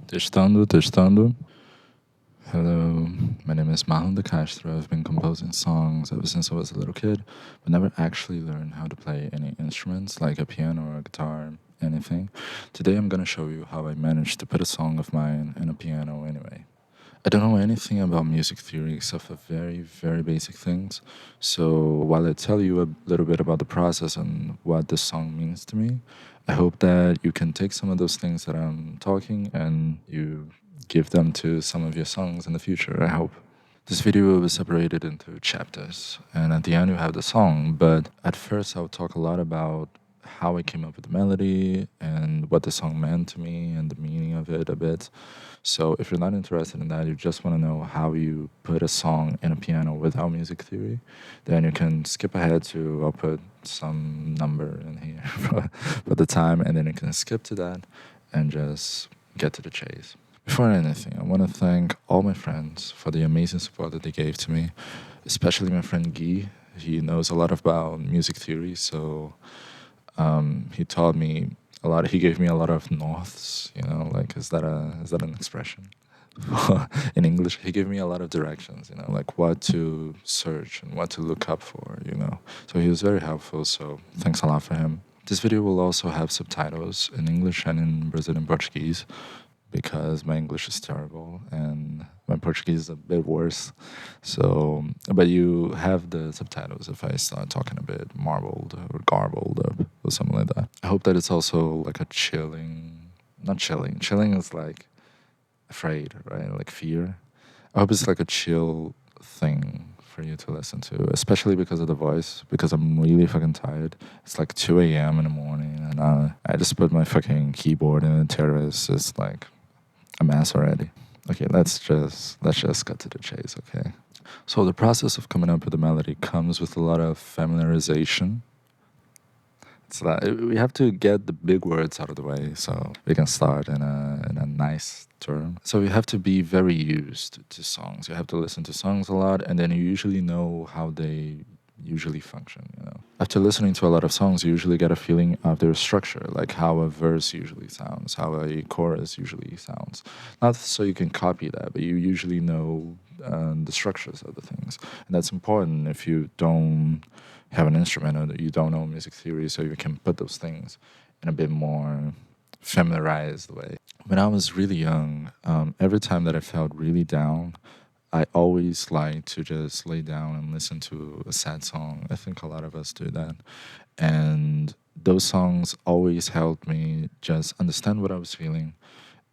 Testando, testando. Hello, my name is Mahon de Castro. I've been composing songs ever since I was a little kid, but never actually learned how to play any instruments like a piano or a guitar, anything. Today I'm gonna show you how I managed to put a song of mine in a piano anyway. I don't know anything about music theory except for very, very basic things. So while I tell you a little bit about the process and what this song means to me, I hope that you can take some of those things that I'm talking and you give them to some of your songs in the future, I hope. This video will be separated into chapters, and at the end you have the song, but at first I'll talk a lot about how I came up with the melody and what the song meant to me and the meaning of it a bit. So if you're not interested in that, you just want to know how you put a song in a piano without music theory, then you can skip ahead to, I'll put some number in here for the time, and then you can skip to that and just get to the chase. Before anything, I want to thank all my friends for the amazing support that they gave to me, especially my friend Guy. He knows a lot about music theory, so he taught me a lot. He gave me a lot of norths. Like is that an expression? In English, he gave me a lot of directions. Like what to search and what to look up for. So he was very helpful. So thanks a lot for him. This video will also have subtitles in English and in Brazilian Portuguese because my English is terrible and my Portuguese is a bit worse. So, but you have the subtitles if I start talking a bit marbled or garbled up or something like that. I hope that it's also like a not chilling. Chilling is like afraid, right? Like fear. I hope it's like a chill thing for you to listen to, especially because of the voice, because I'm really fucking tired. It's like 2 a.m. in the morning, and I just put my fucking keyboard in the terrace. It's like a mess already. Okay, let's just cut to the chase, okay? So the process of coming up with a melody comes with a lot of familiarization. It's that we have to get the big words out of the way so we can start in a nice term. So you have to be very used to songs. You have to listen to songs a lot, and then you usually know how they usually function. After listening to a lot of songs, you usually get a feeling of their structure, like how a verse usually sounds, how a chorus usually sounds. Not so you can copy that, but you usually know the structures of the things. And that's important if you don't have an instrument or you don't know music theory, so you can put those things in a bit more familiarized way. When I was really young, every time that I felt really down, I always like to just lay down and listen to a sad song. I think a lot of us do that. And those songs always helped me just understand what I was feeling.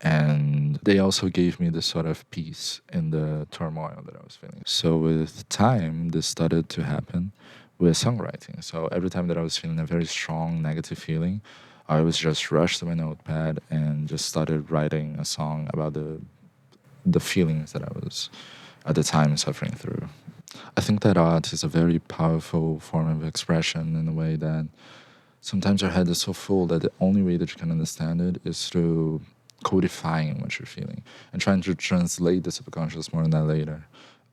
And they also gave me this sort of peace in the turmoil that I was feeling. So with time, this started to happen with songwriting. So every time that I was feeling a very strong negative feeling, I was just rushed to my notepad and just started writing a song about the feelings that I was at the time suffering through. I think that art is a very powerful form of expression in a way that sometimes your head is so full that the only way that you can understand it is through codifying what you're feeling and trying to translate the subconscious more than that later.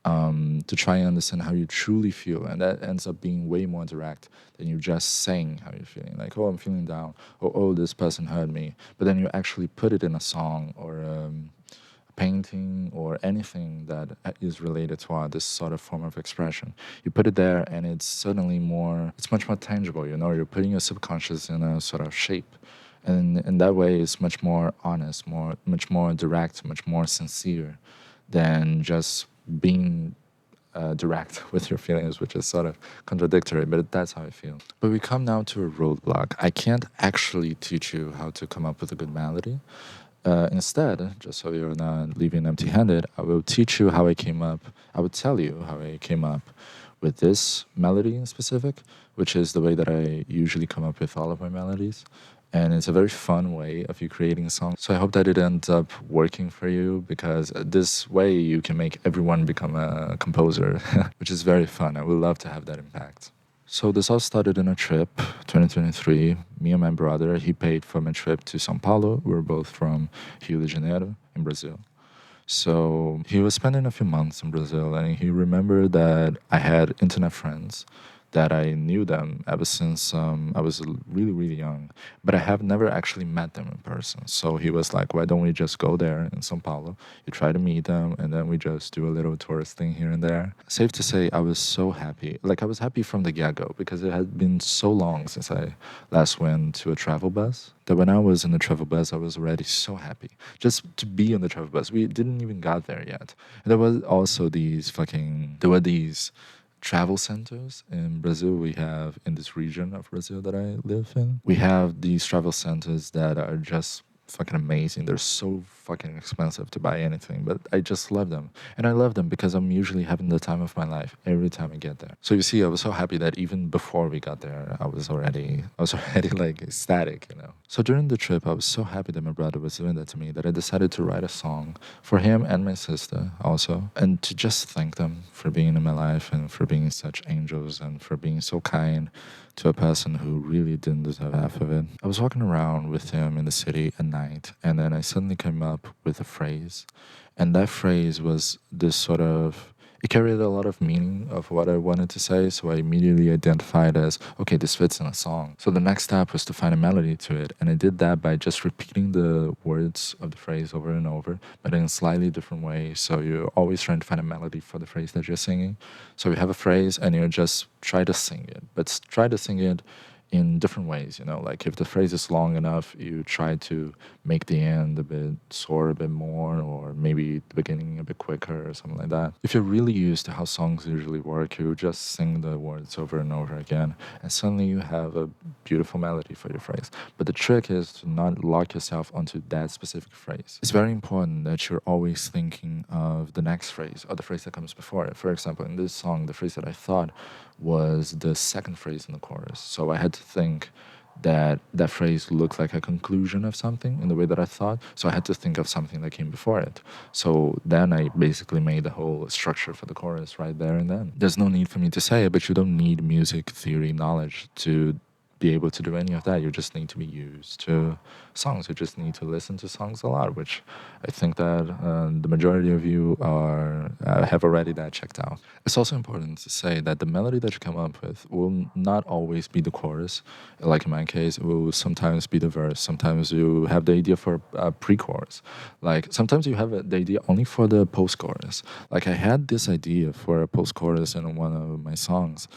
To try and understand how you truly feel, and that ends up being way more direct than you just saying how you're feeling. Like, oh, I'm feeling down, or oh, this person hurt me. But then you actually put it in a song or painting or anything that is related to art, this sort of form of expression. You put it there and it's suddenly it's much more tangible, you're putting your subconscious in a sort of shape. And in that way, it's much more honest, much more direct, much more sincere than just being direct with your feelings, which is sort of contradictory, but that's how I feel. But we come now to a roadblock. I can't actually teach you how to come up with a good melody. Instead, just so you're not leaving empty-handed, I will teach you how I came up. I would tell you how I came up with this melody in specific, which is the way that I usually come up with all of my melodies. And it's a very fun way of you creating a song. So I hope that it ends up working for you, because this way you can make everyone become a composer, which is very fun. I would love to have that impact. So this all started in a trip, 2023. Me and my brother, he paid for my trip to São Paulo. We were both from Rio de Janeiro in Brazil. So he was spending a few months in Brazil, and he remembered that I had internet friends that I knew them ever since I was really, really young, but I have never actually met them in person. So he was like, why don't we just go there in Sao Paulo? You try to meet them, and then we just do a little tourist thing here and there. Safe to say, I was so happy. Like, I was happy from the get go because it had been so long since I last went to a travel bus that when I was in the travel bus, I was already so happy just to be on the travel bus. We didn't even got there yet. And there were these travel centers in Brazil. We have in this region of Brazil that I live in. We have these travel centers that are just fucking amazing. They're so fucking expensive to buy anything, but I just love them. And I love them because I'm usually having the time of my life every time I get there. So you see, I was so happy that even before we got there, I was already like ecstatic, you know. So during the trip, I was so happy that my brother was doing that to me that I decided to write a song for him and my sister also, and to just thank them for being in my life and for being such angels and for being so kind to a person who really didn't deserve half of it. I was walking around with him in the city at night, and then I suddenly came up with a phrase, and that phrase was this sort of it carried a lot of meaning of what I wanted to say, so I immediately identified as, okay, this fits in a song. So the next step was to find a melody to it, and I did that by just repeating the words of the phrase over and over, but in a slightly different way. So you're always trying to find a melody for the phrase that you're singing. So you have a phrase, and you just try to sing it, but try to sing it in different ways, you know, like if the phrase is long enough, you try to make the end a bit soar a bit more, or maybe the beginning a bit quicker or something like that. If you're really used to how songs usually work, you just sing the words over and over again, and suddenly you have a beautiful melody for your phrase. But the trick is to not lock yourself onto that specific phrase. It's very important that you're always thinking of the next phrase or the phrase that comes before it. For example, in this song, the phrase that I thought was the second phrase in the chorus. So I had to think that that phrase looked like a conclusion of something in the way that I thought. So I had to think of something that came before it. So then I basically made the whole structure for the chorus right there and then. There's no need for me to say it, but you don't need music theory knowledge to be able to do any of that. You just need to be used to songs. You just need to listen to songs a lot, which I think that the majority of you are have already that checked out. It's also important to say that the melody that you come up with will not always be the chorus. Like in my case, it will sometimes be the verse. Sometimes you have the idea for a pre-chorus. Like sometimes you have the idea only for the post-chorus. Like I had this idea for a post-chorus in one of my songs,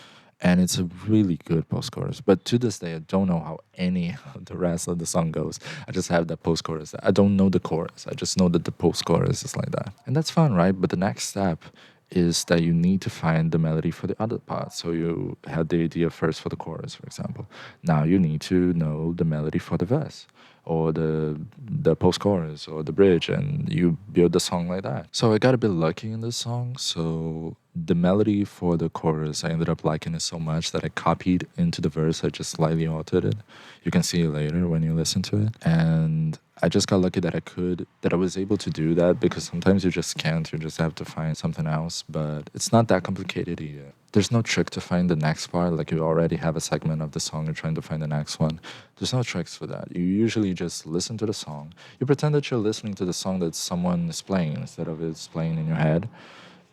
and it's a really good post chorus. But to this day, I don't know how any of the rest of the song goes. I just have that post chorus. I don't know the chorus. I just know that the post chorus is like that, and that's fun, right? But the next step is that you need to find the melody for the other part. So you had the idea first for the chorus, for example. Now you need to know the melody for the verse or the post chorus or the bridge, and you build the song like that. So I got a bit lucky in this song. So the melody for the chorus, I ended up liking it so much that I copied into the verse. I just slightly altered it. You can see it later when you listen to it. And I just got lucky that I was able to do that, because sometimes you just can't. You just have to find something else. But it's not that complicated either. There's no trick to find the next part. Like you already have a segment of the song, you're trying to find the next one. There's no tricks for that. You usually just listen to the song. You pretend that you're listening to the song that someone is playing instead of it's playing in your head,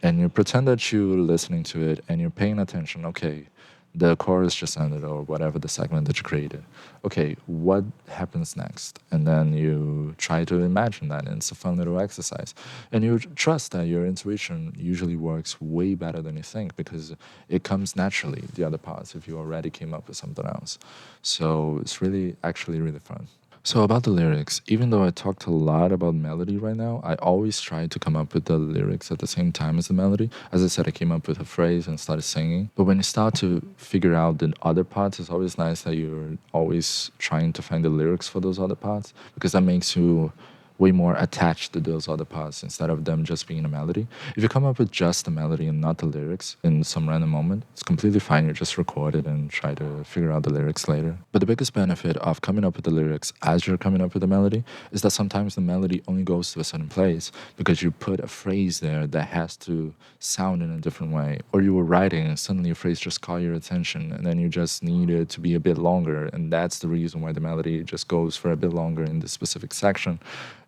and you pretend that you're listening to it and you're paying attention. Okay, the chorus just ended, or whatever the segment that you created. Okay, what happens next? And then you try to imagine that, and it's a fun little exercise. And you trust that your intuition usually works way better than you think, because it comes naturally, the other parts, if you already came up with something else. So it's really, actually really fun. So about the lyrics, even though I talked a lot about melody right now, I always try to come up with the lyrics at the same time as the melody. As I said, I came up with a phrase and started singing. But when you start to figure out the other parts, it's always nice that you're always trying to find the lyrics for those other parts, because that makes you way more attached to those other parts instead of them just being a melody. If you come up with just the melody and not the lyrics in some random moment, it's completely fine. You just record it and try to figure out the lyrics later. But the biggest benefit of coming up with the lyrics as you're coming up with the melody is that sometimes the melody only goes to a certain place because you put a phrase there that has to sound in a different way. Or you were writing and suddenly a phrase just caught your attention, and then you just need it to be a bit longer, and that's the reason why the melody just goes for a bit longer in this specific section.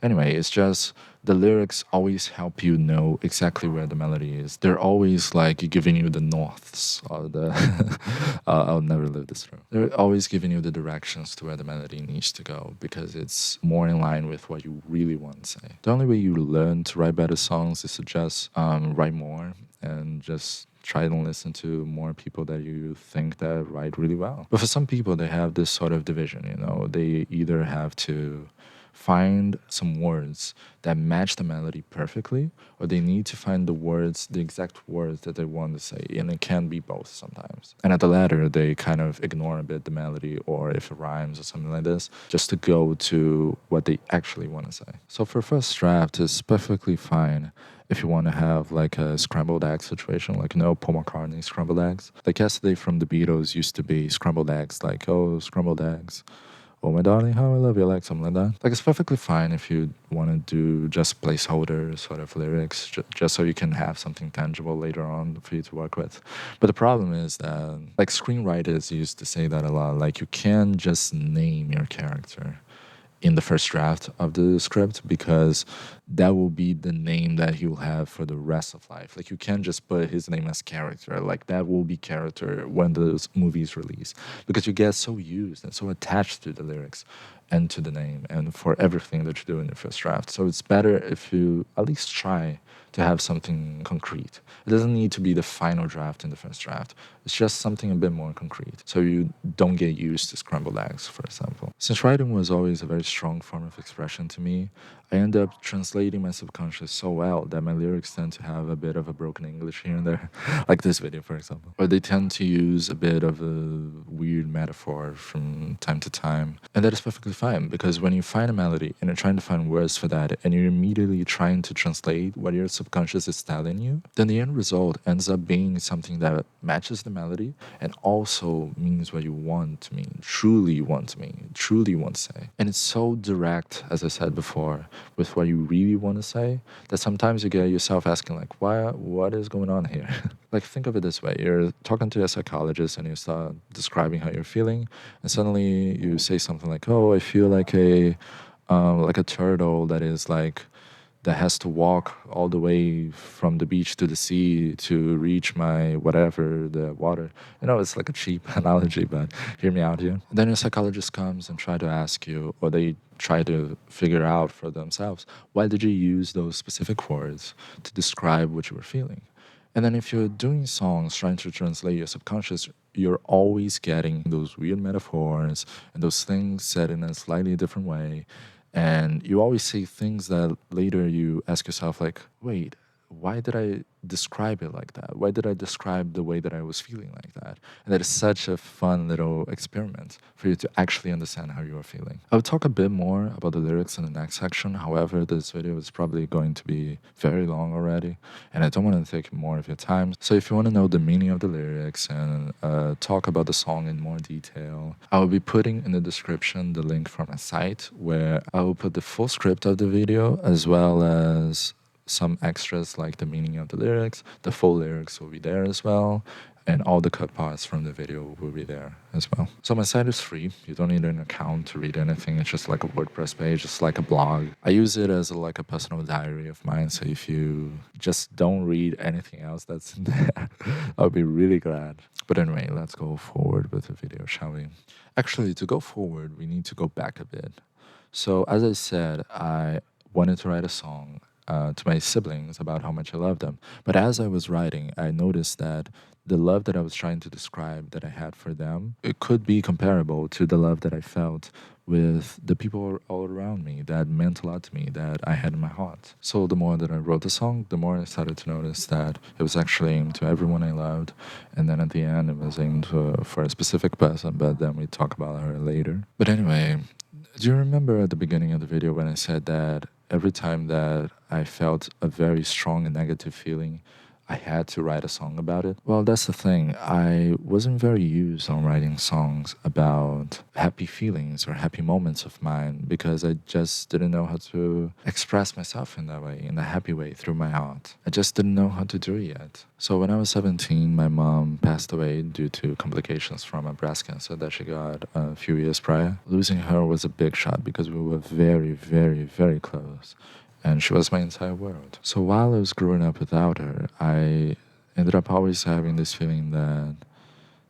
Anyway, it's just the lyrics always help you know exactly where the melody is. They're always like giving you the norths or the. I'll never live this through. They're always giving you the directions to where the melody needs to go because it's more in line with what you really want to say. The only way you learn to write better songs is to just write more and just try and listen to more people that you think that write really well. But for some people, they have this sort of division, you know, they either have to find some words that match the melody perfectly, or they need to find the words, the exact words that they want to say, and it can be both sometimes. And at the latter, they kind of ignore a bit the melody, or if it rhymes or something like this, just to go to what they actually want to say. So for first draft, it's perfectly fine if you want to have like a scrambled egg situation, like Paul McCartney scrambled eggs. Like Yesterday from the Beatles used to be scrambled eggs, like oh scrambled eggs. Oh my darling, how I love you, like something like that. Like it's perfectly fine if you want to do just placeholder sort of lyrics, just so you can have something tangible later on for you to work with. But the problem is that like screenwriters used to say that a lot. Like you can't just name your character in the first draft of the script because that will be the name that he'll have for the rest of life. Like you can't just put his name as character. Like that will be character when the movie is released because you get so used and so attached to the lyrics and to the name and for everything that you do in the first draft. So it's better if you at least try to have something concrete. It doesn't need to be the final draft in the first draft. It's just something a bit more concrete so you don't get used to scrambled eggs, for example. Since writing was always a very strong form of expression to me, I end up translating my subconscious so well that my lyrics tend to have a bit of a broken English here and there, like this video, for example. Or they tend to use a bit of a weird metaphor from time to time. And that is perfectly fine because when you find a melody and you're trying to find words for that and you're immediately trying to translate what your subconscious is telling you, then the end result ends up being something that matches the melody and also means what you want to mean, truly want to mean, truly want to say. And it's so direct, as I said before, with what you really want to say that sometimes you get yourself asking like, what is going on here? Like think of it this way. You're talking to a psychologist and you start describing how you're feeling and suddenly you say something like, oh, I feel like a turtle that is like that has to walk all the way from the beach to the sea to reach my whatever, the water. You know, it's like a cheap analogy, but hear me out here. Then a psychologist comes and try to ask you, or they try to figure out for themselves, why did you use those specific words to describe what you were feeling? And then if you're doing songs trying to translate your subconscious, you're always getting those weird metaphors and those things said in a slightly different way. And you always say things that later you ask yourself, like, wait, why did I describe it like that? Why did I describe the way that I was feeling like that? And that is such a fun little experiment for you to actually understand how you are feeling. I'll talk a bit more about the lyrics in the next section. However, this video is probably going to be very long already, and I don't want to take more of your time. So if you want to know the meaning of the lyrics and talk about the song in more detail, I will be putting in the description the link for my site where I will put the full script of the video as well as some extras like the meaning of the lyrics. The full lyrics will be there as well, and all the cut parts from the video will be there as well. So my site is free. You don't need an account to read anything. It's just like a WordPress page. It's like a blog. I use it as like a personal diary of mine. So if you just don't read anything else that's in there, I'll be really glad. But anyway, let's go forward with the video, shall we? Actually, to go forward, we need to go back a bit. So as I said, I wanted to write a song to my siblings about how much I love them. But as I was writing, I noticed that the love that I was trying to describe that I had for them, it could be comparable to the love that I felt with the people all around me that meant a lot to me, that I had in my heart. So the more that I wrote the song, the more I started to notice that it was actually aimed to everyone I loved. And then at the end, it was aimed for a specific person, but then we talk about her later. But anyway, do you remember at the beginning of the video when I said that every time that I felt a very strong and negative feeling, I had to write a song about it. Well, that's the thing. I wasn't very used on writing songs about happy feelings or happy moments of mine because I just didn't know how to express myself in that way, in a happy way through my art. I just didn't know how to do it yet. So when I was 17, my mom passed away due to complications from a breast cancer that she got a few years prior. Losing her was a big shot because we were very, very, very close, and she was my entire world. So while I was growing up without her, I ended up always having this feeling that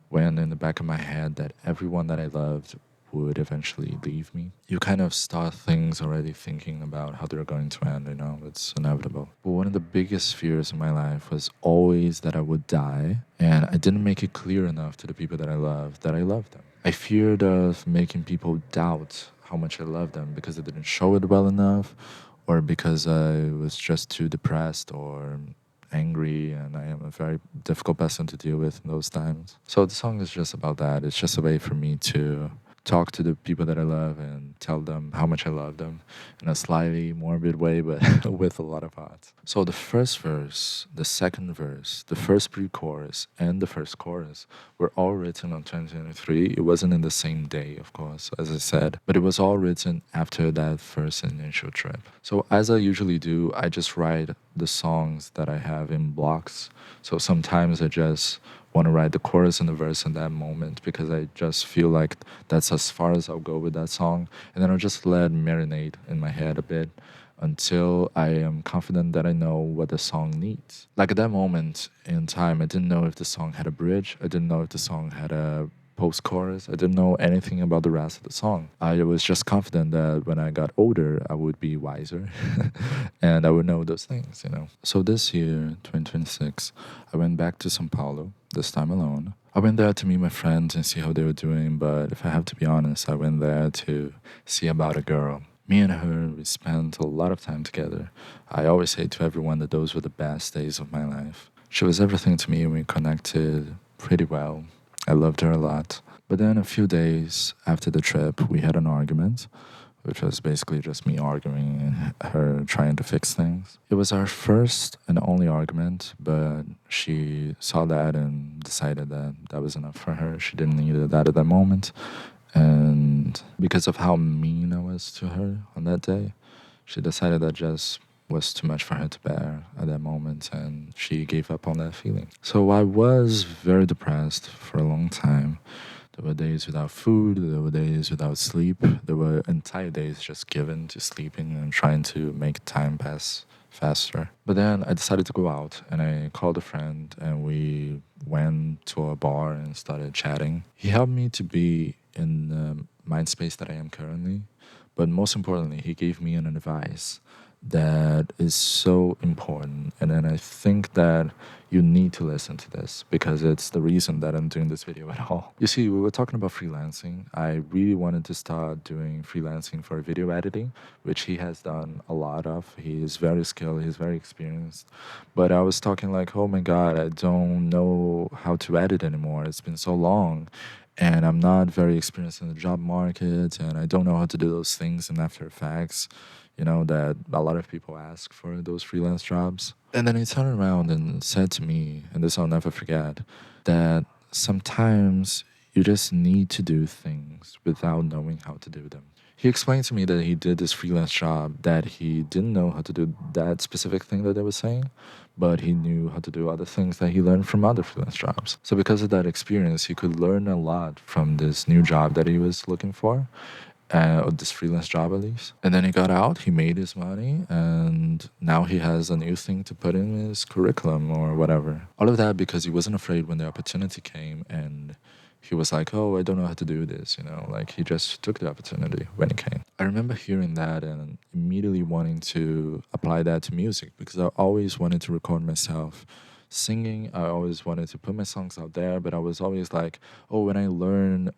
went in the back of my head that everyone that I loved would eventually leave me. You kind of start things already thinking about how they're going to end, it's inevitable. But one of the biggest fears in my life was always that I would die, and I didn't make it clear enough to the people that I loved them. I feared of making people doubt how much I loved them because I didn't show it well enough, or because I was just too depressed or angry, and I am a very difficult person to deal with in those times. So the song is just about that. It's just a way for me to talk to the people that I love and tell them how much I love them in a slightly morbid way, but with a lot of heart. So the first verse, the second verse, the first pre-chorus, and the first chorus were all written on 2023. It wasn't in the same day, of course, as I said, but it was all written after that first initial trip. So as I usually do, I just write the songs that I have in blocks. So sometimes I just want to write the chorus and the verse in that moment because I just feel like that's as far as I'll go with that song. And then I'll just let it marinate in my head a bit until I am confident that I know what the song needs. Like at that moment in time, I didn't know if the song had a bridge. I didn't know if the song had a post chorus. I didn't know anything about the rest of the song. I was just confident that when I got older, I would be wiser and I would know those things. So this year, 2026, I went back to Sao Paulo, this time alone. I went there to meet my friends and see how they were doing, but if I have to be honest, I went there to see about a girl. Me and her, we spent a lot of time together. I always say to everyone that those were the best days of my life. She was everything to me and we connected pretty well. I loved her a lot. But then a few days after the trip, we had an argument, which was basically just me arguing and her trying to fix things. It was our first and only argument, but she saw that and decided that that was enough for her. She didn't need that at that moment. And because of how mean I was to her on that day, she decided that just was too much for her to bear at that moment, and she gave up on that feeling. So I was very depressed for a long time. There were days without food, there were days without sleep, there were entire days just given to sleeping and trying to make time pass faster. But then I decided to go out and I called a friend and we went to a bar and started chatting. He helped me to be in the mind space that I am currently, but most importantly, he gave me an advice that is so important. And then I think that you need to listen to this because it's the reason that I'm doing this video at all. You see, we were talking about freelancing. I really wanted to start doing freelancing for video editing, which he has done a lot of. He is very skilled, he's very experienced. But I was talking like, oh my God, I don't know how to edit anymore. It's been so long. And I'm not very experienced in the job market, and I don't know how to do those things in After Effects, that a lot of people ask for those freelance jobs. And then he turned around and said to me, and this I'll never forget, that sometimes you just need to do things without knowing how to do them. He explained to me that he did this freelance job, that he didn't know how to do that specific thing that they were saying, but he knew how to do other things that he learned from other freelance jobs. So because of that experience, he could learn a lot from this new job that he was looking for, or this freelance job at least. And then he got out, he made his money, and now he has a new thing to put in his curriculum or whatever. All of that because he wasn't afraid when the opportunity came and he was like, oh, I don't know how to do this, like he just took the opportunity when it came. I remember hearing that and immediately wanting to apply that to music because I always wanted to record myself singing. I always wanted to put my songs out there, but I was always like, oh, when I learn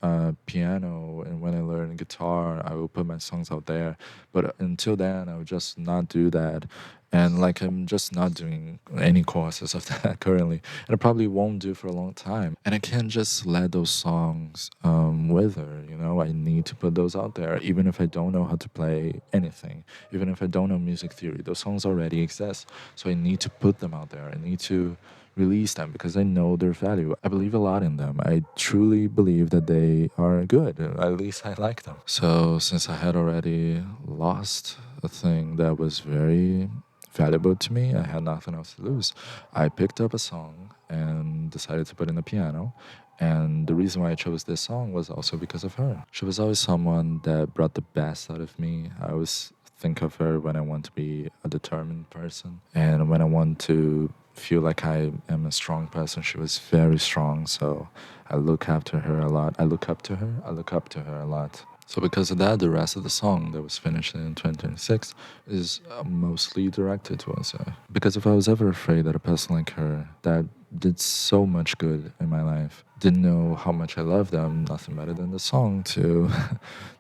piano and when I learn guitar, I will put my songs out there. But until then, I would just not do that. And like I'm just not doing any courses of that currently, and I probably won't do for a long time. And I can't just let those songs wither. You know, I need to put those out there, even if I don't know how to play anything, even if I don't know music theory. Those songs already exist, so I need to put them out there. I need to release them because I know their value. I believe a lot in them. I truly believe that they are good. At least I like them. So since I had already lost a thing that was very valuable to me, I had nothing else to lose. I picked up a song and decided to put in the piano. And the reason why I chose this song was also because of her. She was always someone that brought the best out of me. I always think of her when I want to be a determined person and when I want to feel like I am a strong person. She was very strong, so I look after her a lot. I look up to her. I look up to her a lot. So because of that, the rest of the song that was finished in 2026 is mostly directed towards her. Because if I was ever afraid that a person like her that did so much good in my life didn't know how much I love them, nothing better than the song to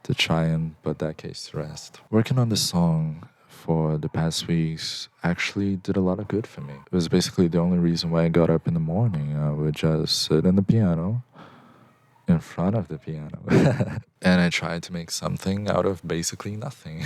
to try and put that case to rest. Working on the song for the past weeks actually did a lot of good for me. It was basically the only reason why I got up in the morning. I would just sit in the piano in front of the piano. And I tried to make something out of basically nothing,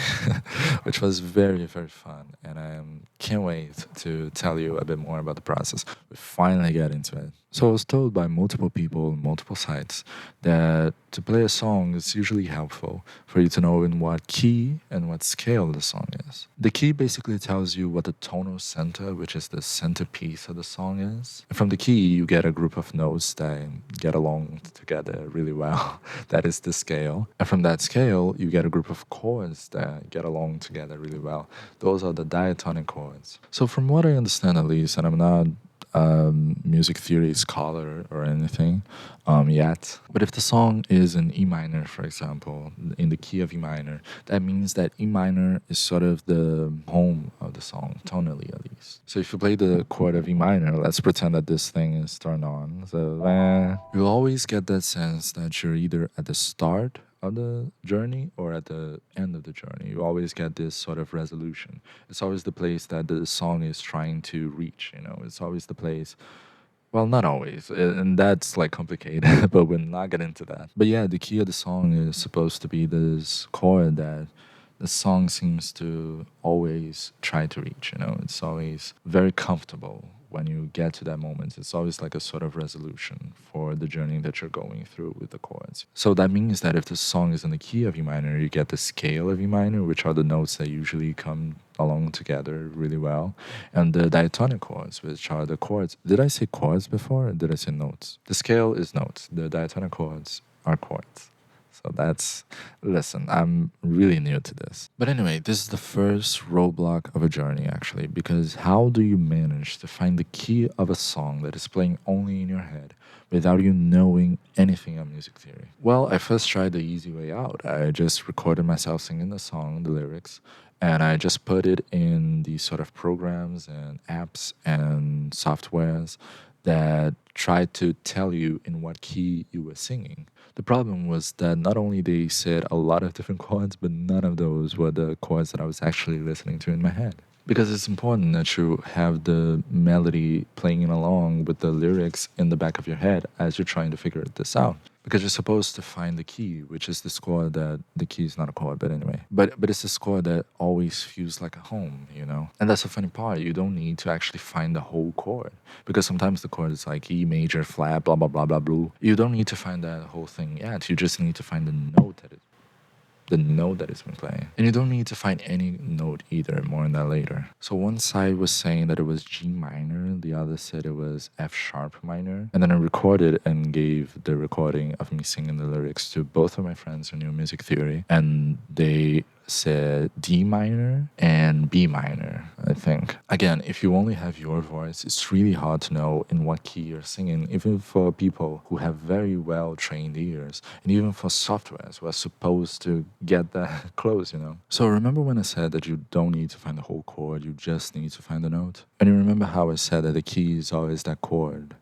which was very, very fun. And I can't wait to tell you a bit more about the process. We finally get into it. So I was told by multiple people, multiple sites, that to play a song is usually helpful for you to know in what key and what scale the song is. The key basically tells you what the tonal center, which is the centerpiece of the song is. And from the key, you get a group of notes that get along together really well. That is the scale. And from that scale, you get a group of chords that get along together really well. Those are the diatonic chords. So from what I understand at least, and I'm not music theory scholar or anything yet. But if the song is in E minor, for example, in the key of E minor, that means that E minor is sort of the home of the song, tonally at least. So if you play the chord of E minor, let's pretend that this thing is turned on. So you'll always get that sense that you're either at the start of the journey or at the end of the journey. You always get this sort of resolution. It's always the place that the song is trying to reach, you know. It's always the place, well, not always, and that's like complicated, but we're not getting into that. But yeah, the key of the song is supposed to be this chord that the song seems to always try to reach, you know. It's always very comfortable when you get to that moment. It's always like a sort of resolution for the journey that you're going through with the chords. So that means that if the song is in the key of E minor, you get the scale of E minor, which are the notes that usually come along together really well, and the diatonic chords, which are the chords. Did I say chords before, or did I say notes? The scale is notes. The diatonic chords are chords. So that's, listen, I'm really new to this. But anyway, this is the first roadblock of a journey, actually, because how do you manage to find the key of a song that is playing only in your head without you knowing anything on music theory? Well, I first tried the easy way out. I just recorded myself singing the song, the lyrics, and I just put it in these sort of programs and apps and softwares that tried to tell you in what key you were singing. The problem was that not only they said a lot of different chords, but none of those were the chords that I was actually listening to in my head. Because it's important that you have the melody playing along with the lyrics in the back of your head as you're trying to figure this out. Because you're supposed to find the key, which is this chord that the key is not a chord, but anyway. But it's this chord that always feels like a home, you know? And that's the funny part. You don't need to actually find the whole chord. Because sometimes the chord is like E major, flat, blah, blah, blah, blah, blue. You don't need to find that whole thing yet. You just need to find the note that it's been playing. And you don't need to find any note either, more on that later. So one side was saying that it was G minor, the other said it was F sharp minor. And then I recorded and gave the recording of me singing the lyrics to both of my friends who knew music theory. And they said D minor and B minor, I think. Again, if you only have your voice, it's really hard to know in what key you're singing, even for people who have very well trained ears, and even for softwares who are supposed to get that close, you know. So remember when I said that you don't need to find the whole chord, you just need to find the note? And you remember how I said that the key is always that chord?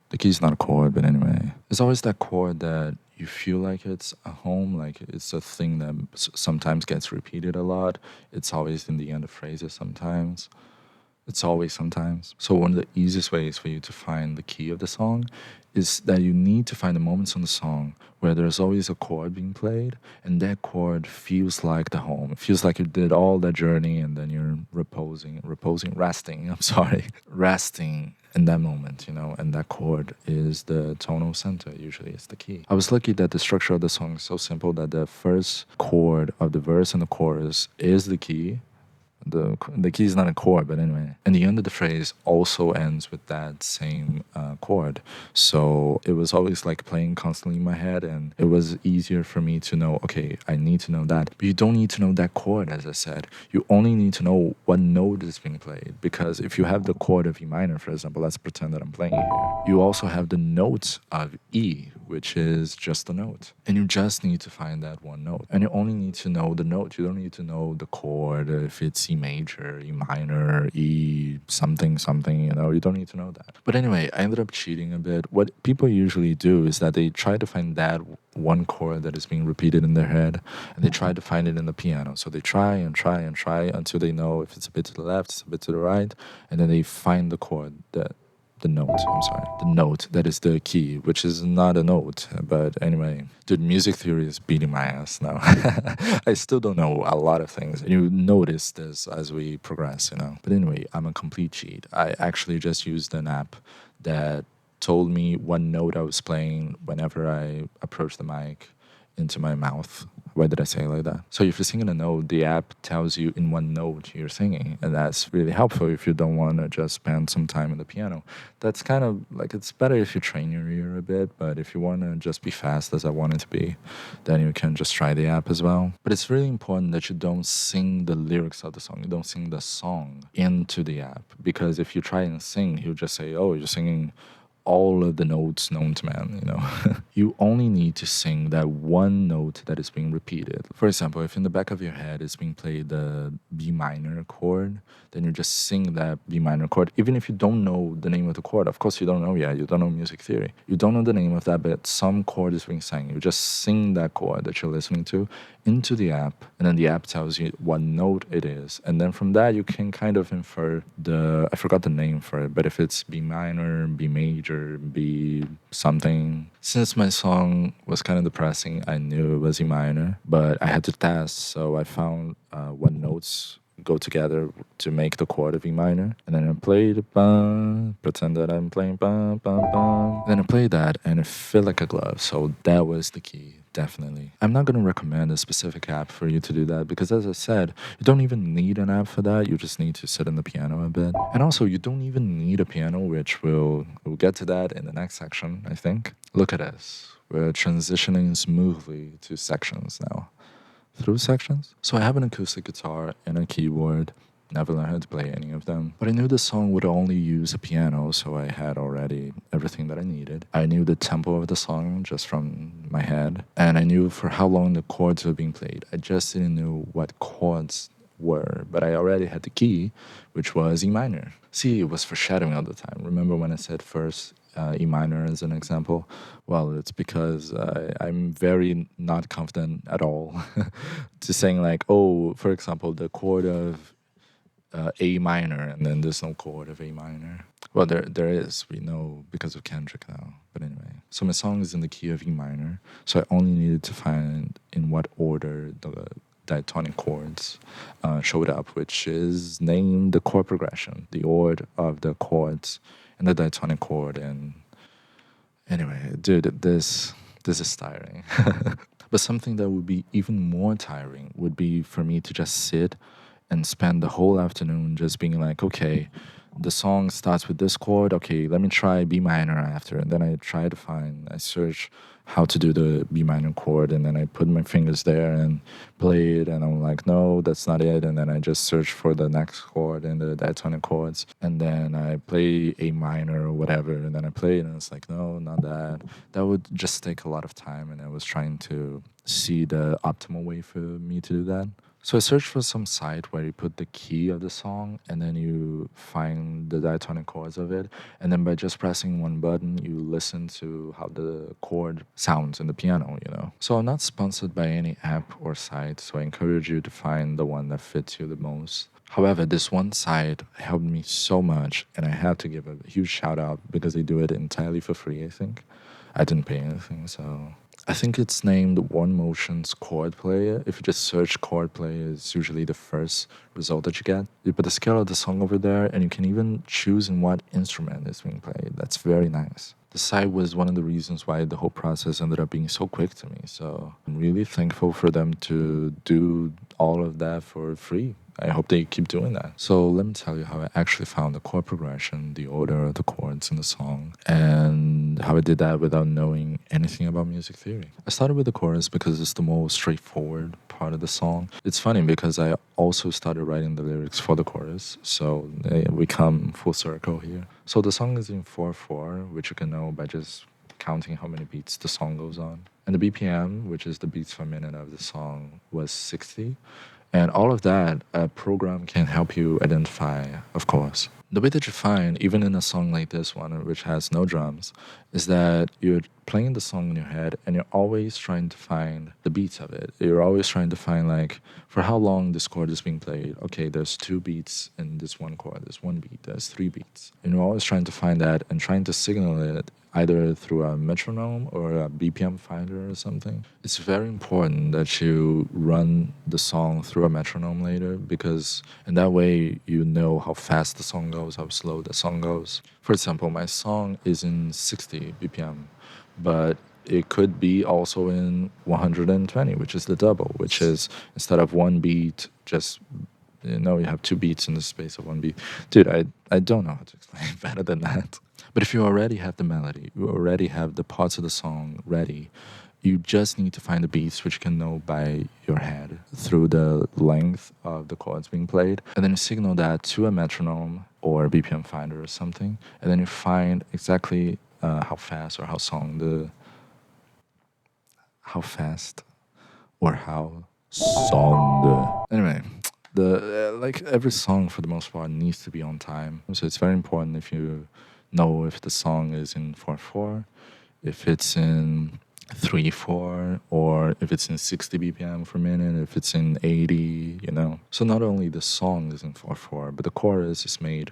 The key is not a chord, but anyway. It's always that chord that you feel like it's a home, like it's a thing that sometimes gets repeated a lot. It's always in the end of phrases sometimes. It's always sometimes. So one of the easiest ways for you to find the key of the song is that you need to find the moments on the song where there's always a chord being played, and that chord feels like the home. It feels like you did all that journey and then you're resting, I'm sorry, resting in that moment, and that chord is the tonal center. Usually it's the key. I was lucky that the structure of the song is so simple that the first chord of the verse and the chorus is the key. The key is not a chord, but anyway. And the end of the phrase also ends with that same chord. So it was always like playing constantly in my head, and it was easier for me to know, okay, I need to know that. But you don't need to know that chord, as I said. You only need to know what note is being played. Because if you have the chord of E minor, for example, let's pretend that I'm playing here, you also have the notes of E, which is just a note. And you just need to find that one note. And you only need to know the note. You don't need to know the chord, if it's E major, E minor, E something, something, you don't need to know that. But anyway, I ended up cheating a bit. What people usually do is that they try to find that one chord that is being repeated in their head, and they try to find it in the piano. So they try and try and try until they know if it's a bit to the left, it's a bit to the right, and then they find the chord that the note that is the key, which is not a note. But anyway, dude, music theory is beating my ass now. I still don't know a lot of things. And you notice this as we progress. But anyway, I'm a complete cheat. I actually just used an app that told me what note I was playing whenever I approached the mic into my mouth. Why did I say it like that? So if you're singing a note, the app tells you in what note you're singing, and that's really helpful if you don't want to just spend some time on the piano. That's kind of like, it's better if you train your ear a bit, but if you want to just be fast as I want it to be, then you can just try the app as well. But it's really important that you don't sing the lyrics of the song. You don't sing the song into the app, because if you try and sing, he'll just say, oh, you're singing all of the notes known to man. You only need to sing that one note that is being repeated. For example, if in the back of your head is being played the B minor chord, then you just sing that B minor chord, even if you don't know the name of the chord. Of course, you don't know yet. You don't know music theory. You don't know the name of that, but some chord is being sang. You just sing that chord that you're listening to into the app, and then the app tells you what note it is. And then from that, you can kind of infer I forgot the name for it, but if it's B minor, B major, B something. Since my song was kind of depressing, I knew it was E minor, but I had to test, so I found what notes go together to make the chord of E minor. And then I played pretend that I'm playing then I played that, and it fit like a glove. So that was the key. Definitely. I'm not going to recommend a specific app for you to do that, because as I said, you don't even need an app for that. You just need to sit on the piano a bit. And also, you don't even need a piano, which we'll get to that in the next section, I think. Look at us. We're transitioning smoothly to sections now. Through sections? So I have an acoustic guitar and a keyboard. Never learned how to play any of them. But I knew the song would only use a piano, so I had already everything that I needed. I knew the tempo of the song just from my head, and I knew for how long the chords were being played. I just didn't know what chords were, but I already had the key, which was E minor. See, it was foreshadowing all the time. Remember when I said first E minor as an example? Well, it's because I'm very not confident at all to saying like, oh, for example, the chord of A minor, and then there's no chord of A minor. Well, there is. We know because of Kendrick now. But anyway, so my song is in the key of E minor, so I only needed to find in what order the diatonic chords showed up, which is named the chord progression, the order of the chords in the diatonic chord. And anyway, dude, this is tiring. But something that would be even more tiring would be for me to just sit and spend the whole afternoon just being like, okay, the song starts with this chord. Okay, let me try B minor after. And then I search how to do the B minor chord, and then I put my fingers there and play it, and I'm like, no, that's not it. And then I just search for the next chord and the diatonic chords, and then I play A minor or whatever, and then I play it, and it's like, no, not that. That would just take a lot of time, and I was trying to see the optimal way for me to do that. So I searched for some site where you put the key of the song and then you find the diatonic chords of it. And then by just pressing one button, you listen to how the chord sounds in the piano, you know? So I'm not sponsored by any app or site, so I encourage you to find the one that fits you the most. However, this one site helped me so much, and I have to give a huge shout out because they do it entirely for free, I think. I didn't pay anything, so I think it's named One Motion's Chord Player. If you just search chord player, it's usually the first result that you get. You put the scale of the song over there, and you can even choose in what instrument is being played. That's very nice. The site was one of the reasons why the whole process ended up being so quick to me. So I'm really thankful for them to do all of that for free. I hope they keep doing that. So let me tell you how I actually found the chord progression, the order of the chords in the song, and how I did that without knowing anything about music theory. I started with the chorus because it's the most straightforward part of the song. It's funny because I also started writing the lyrics for the chorus, so we come full circle here. So the song is in 4/4, which you can know by just counting how many beats the song goes on. And the BPM, which is the beats per minute of the song, was 60. And all of that, a program can help you identify, of course. The way that you find, even in a song like this one, which has no drums, is that you're playing the song in your head and you're always trying to find the beats of it. You're always trying to find, like, for how long this chord is being played. Okay, there's 2 beats in this one chord, there's 1 beat, there's 3 beats. And you're always trying to find that and trying to signal it either through a metronome or a BPM finder or something. It's very important that you run the song through a metronome later because in that way you know how fast the song goes, how slow the song goes. For example, my song is in 60 BPM, but it could be also in 120, which is the double, which is instead of 1 beat, just you have 2 beats in the space of 1 beat. Dude, I don't know how to explain better than that. But if you already have the melody, you already have the parts of the song ready, you just need to find the beats, which you can know by your head through the length of the chords being played. And then you signal that to a metronome or a BPM finder or something. And then you find exactly how fast or how fast or how sound. Anyway, the like every song for the most part needs to be on time. So it's very important if you know if the song is in 4/4, if it's in 3/4, or if it's in 60 BPM per minute, if it's in 80, you know. So not only the song is in 4/4, but the chorus is made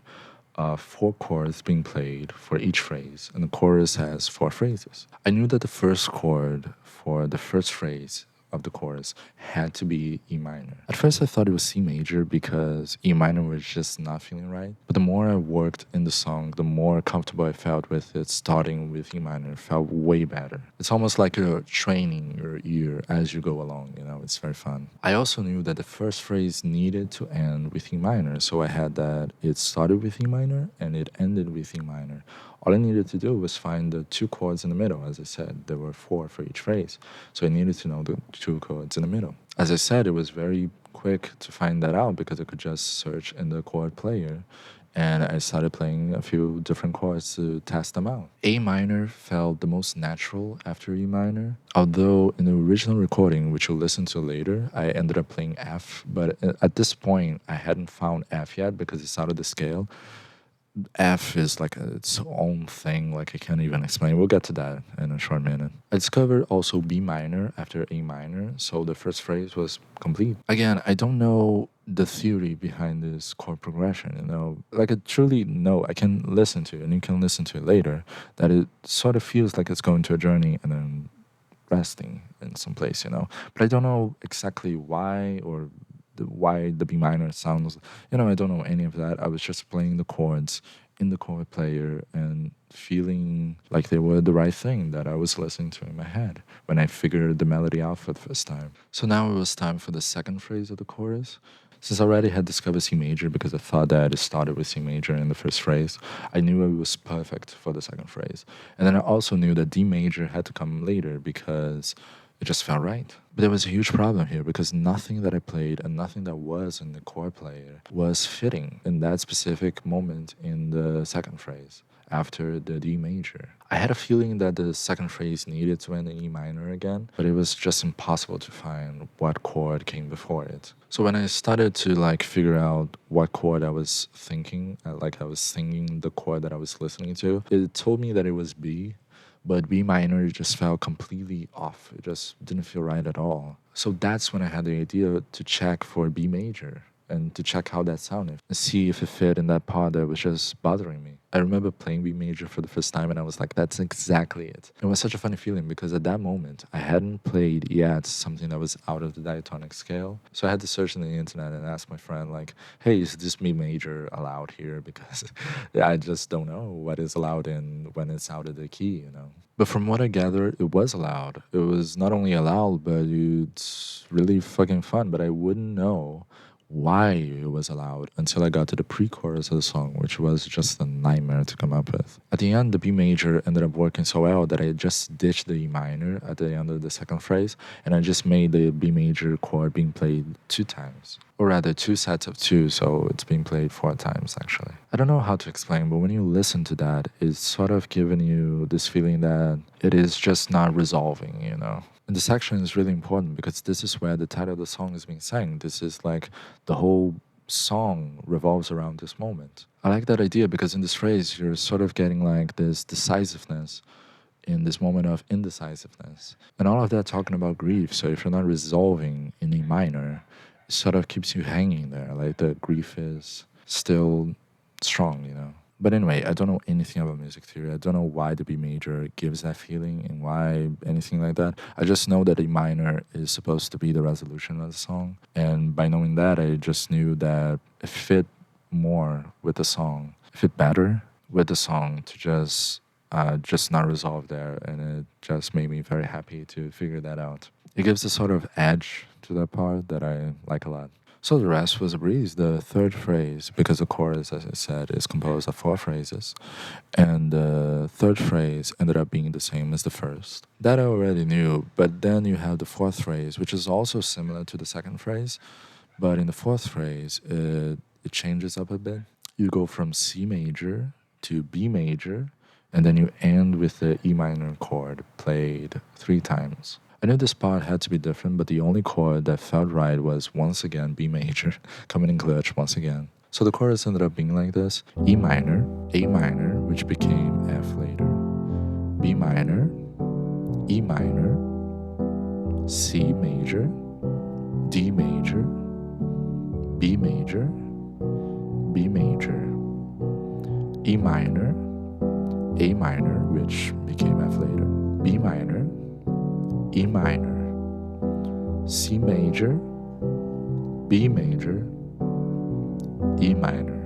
of 4 chords being played for each phrase, and the chorus has 4 phrases. I knew that the first chord for the first phrase of the chorus had to be E minor. At first, I thought it was C major because E minor was just not feeling right. But the more I worked in the song, the more comfortable I felt with it starting with E minor. It felt way better. It's almost like you're training your ear as you go along, you know, it's very fun. I also knew that the first phrase needed to end with E minor, so I had that it started with E minor and it ended with E minor. All I needed to do was find the 2 chords in the middle. As I said, there were 4 for each phrase. So I needed to know the 2 chords in the middle. As I said, it was very quick to find that out because I could just search in the chord player. And I started playing a few different chords to test them out. A minor felt the most natural after E minor. Although in the original recording, which you'll listen to later, I ended up playing F. But at this point, I hadn't found F yet because it's out of the scale. F is like its own thing, like I can't even explain. We'll get to that in a short minute. I discovered also B minor after A minor, so the first phrase was complete. Again, I don't know the theory behind this chord progression, you know. Like I truly know, I can listen to it, and you can listen to it later, that it sort of feels like it's going to a journey and then resting in some place, you know. But I don't know exactly why or why the B minor sounds. You know, I don't know any of that. I was just playing the chords in the chord player and feeling like they were the right thing that I was listening to in my head when I figured the melody out for the first time. So now it was time for the second phrase of the chorus. Since I already had discovered C major because I thought that it started with C major in the first phrase, I knew it was perfect for the second phrase. And then I also knew that D major had to come later because it just felt right. But there was a huge problem here because nothing that I played and nothing that was in the chord player was fitting in that specific moment in the second phrase. after the D major. I had a feeling that the second phrase needed to end in E minor again, but it was just impossible to find what chord came before it. So when I started to like figure out what chord I was thinking, like I was singing the chord that I was listening to, it told me that it was B, but B minor just felt completely off. It just didn't feel right at all. So that's when I had the idea to check for B major and to check how that sounded and see if it fit in that part that was just bothering me. I remember playing B major for the first time and I was like, that's exactly it. It was such a funny feeling because at that moment, I hadn't played yet something that was out of the diatonic scale. So I had to search on the internet and ask my friend, like, hey, is this B major allowed here? Because I just don't know what is allowed in when it's out of the key, you know? But from what I gathered, it was allowed. It was not only allowed, but it's really fucking fun. But I wouldn't know why it was allowed until I got to the pre-chorus of the song, which was just a nightmare to come up with. At the end, the B major ended up working so well that I just ditched the E minor at the end of the second phrase, and I just made the B major chord being played 2 times. Or rather, 2 sets of 2, so it's being played 4 times actually. I don't know how to explain, but when you listen to that, it's sort of giving you this feeling that it is just not resolving, you know? And this section is really important because this is where the title of the song is being sang. This is like the whole song revolves around this moment. I like that idea because in this phrase, you're sort of getting like this decisiveness in this moment of indecisiveness. And all of that talking about grief. So if you're not resolving in E minor, it sort of keeps you hanging there. Like the grief is still strong, you know? But anyway, I don't know anything about music theory. I don't know why the B major gives that feeling and why anything like that. I just know that E minor is supposed to be the resolution of the song. And by knowing that, I just knew that it fit more with the song, it fit better with the song to just not resolve there. And it just made me very happy to figure that out. It gives a sort of edge to that part that I like a lot. So the rest was a breeze. The third phrase, because the chorus, as I said, is composed of 4 phrases, and the third phrase ended up being the same as the first. That I already knew, but then you have the fourth phrase, which is also similar to the second phrase, but in the fourth phrase, it changes up a bit. You go from C major to B major, and then you end with the E minor chord played 3 times. I knew this part had to be different, but the only chord that felt right was once again B major, coming in clutch once again. So the chorus ended up being like this: E minor, A minor, which became F later, B minor, E minor, C major, D major, B major, B major, E minor, A minor, which became F later, B minor, E minor, C major, B major, E minor,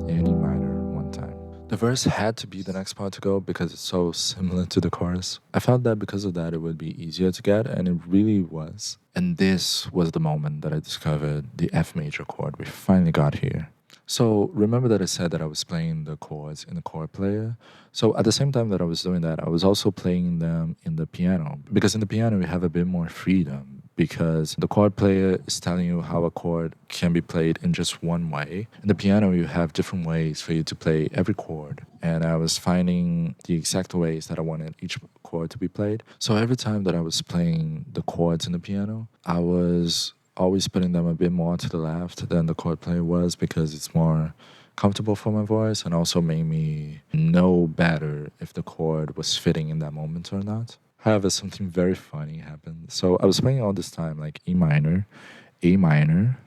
and E minor one time. The verse had to be the next part to go because it's so similar to the chorus. I felt that because of that it would be easier to get, and it really was. And this was the moment that I discovered the F major chord. We finally got here. So remember that I said that I was playing the chords in the chord player? So at the same time that I was doing that, I was also playing them in the piano. Because in the piano, we have a bit more freedom because the chord player is telling you how a chord can be played in just one way. In the piano, you have different ways for you to play every chord. And I was finding the exact ways that I wanted each chord to be played. So every time that I was playing the chords in the piano, I was always putting them a bit more to the left than the chord player was because it's more comfortable for my voice and also made me know better if the chord was fitting in that moment or not. However, something very funny happened. So I was playing all this time like E minor, A minor,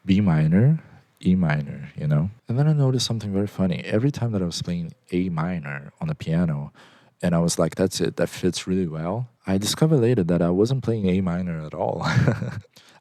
B minor, E minor, you know? And then I noticed something very funny. Every time that I was playing A minor on the piano, and I was like, that's it, that fits really well, I discovered later that I wasn't playing A minor at all.